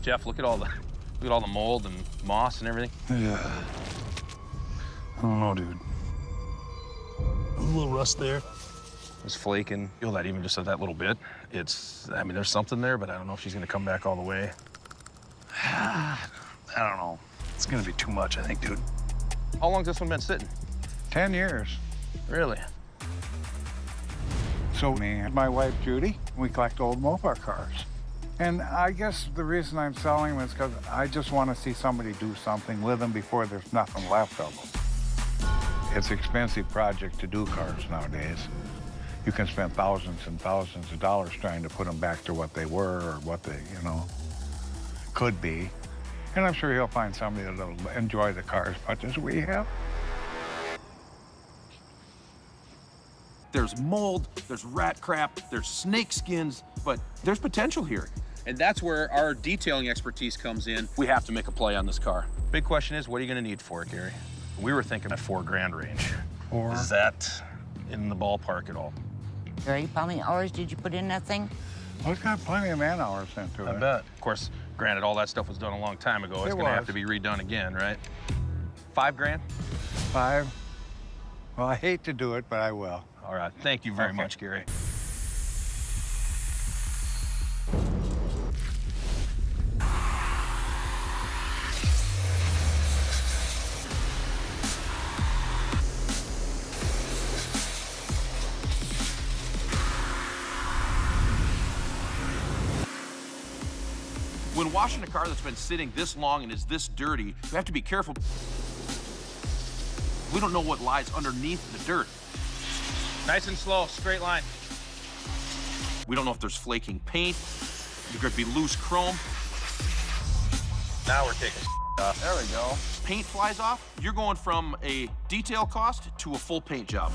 Jeff, look at all the mold and moss and everything. Yeah. I don't know, dude. A little rust there. It's flaking. Feel that even just that little bit. I mean, there's something there, but I don't know if she's gonna come back all the way. I don't know. It's gonna be too much, I think, dude. How long's this one been sitting? 10 years. Really? So me and my wife, Judy, we collect old Mopar cars. And I guess the reason I'm selling them is because I just want to see somebody do something with them before there's nothing left of them. It's an expensive project to do cars nowadays. You can spend thousands and thousands of dollars trying to put them back to what they were or what they, could be. And I'm sure he'll find somebody that'll enjoy the car as much as we have. There's mold, there's rat crap, there's snake skins, but there's potential here. And that's where our detailing expertise comes in. We have to make a play on this car. Big question is, what are you gonna need for it, Gary? We were thinking at $4,000 range. Or Is that in the ballpark at all? Gary, how many hours did you put in that thing? well, it's got plenty of man hours into it. I bet. Of course, granted, all that stuff was done a long time ago. It's gonna have to be redone again, right? $5,000? 5. Well, I hate to do it, but I will. All right, thank you very much, Gary. When washing a car that's been sitting this long and is this dirty, you have to be careful. We don't know what lies underneath the dirt. Nice and slow, straight line. We don't know if there's flaking paint. There could be loose chrome. Now we're taking off. There we go. Paint flies off, you're going from a detail cost to a full paint job.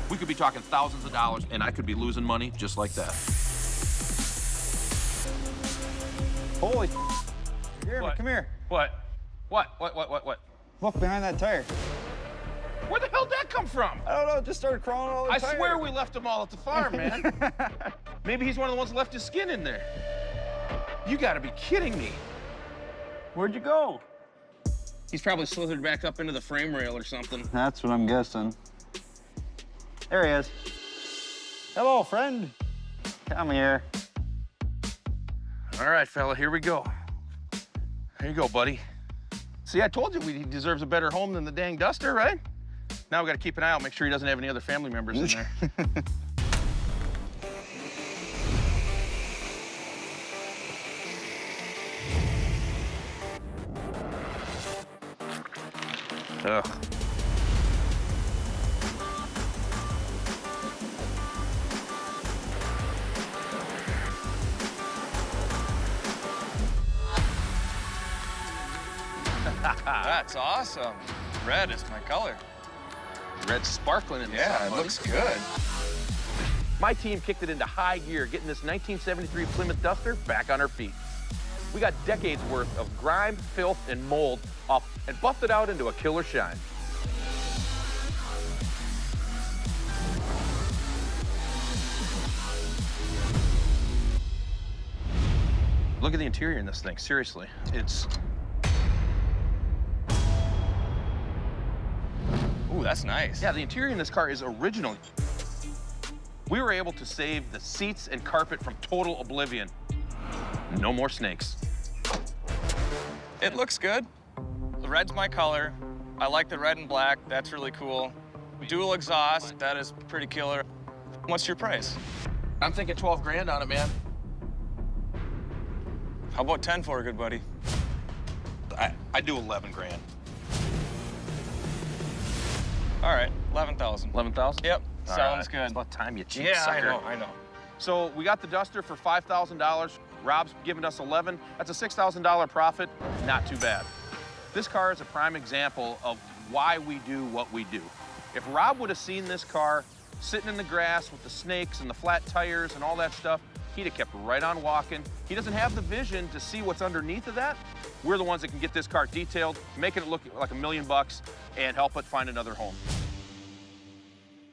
We could be talking thousands of dollars, and I could be losing money just like that. Holy Here, What? come here. What? What? Look behind that tire. Where the hell did that come from? I don't know, it just started crawling all the I tire. swear we left them all at the farm, man. Maybe he's one of the ones that left his skin in there. You gotta be kidding me. Where'd you go? He's probably slithered back up into the frame rail or something. That's what I'm guessing. There he is. Hello, friend. Come here. All right, fella, here we go. Here you go, buddy. See, I told you he deserves a better home than the dang Duster, right? Now we gotta keep an eye out, make sure he doesn't have any other family members in there. Ugh. That's awesome. Red is my color. Red's sparkling in the sun, Yeah, it buddy. looks good. My team kicked it into high gear, getting this 1973 Plymouth Duster back on her feet. We got decades worth of grime, filth, and mold off and buffed it out into a killer shine. Look at the interior in this thing, seriously. Ooh, that's nice. Yeah, the interior in this car is original. We were able to save the seats and carpet from total oblivion. No more snakes. It looks good. The red's my color. I like the red and black. That's really cool. Dual exhaust, that is pretty killer. What's your price? I'm thinking 12 grand on it, man. How about 10 for a good buddy? I do 11 grand. All right, 11,000. 11,000? Yep, All sounds right. good. It's about time you cheap Yeah, sucker. I know. So we got the Duster for $5,000. Rob's giving us 11. That's a $6,000 profit. Not too bad. This car is a prime example of why we do what we do. If Rob would have seen this car sitting in the grass with the snakes and the flat tires and all that stuff, he'd have kept right on walking. He doesn't have the vision to see what's underneath of that. We're the ones that can get this car detailed, making it look like $1 million, and help it find another home.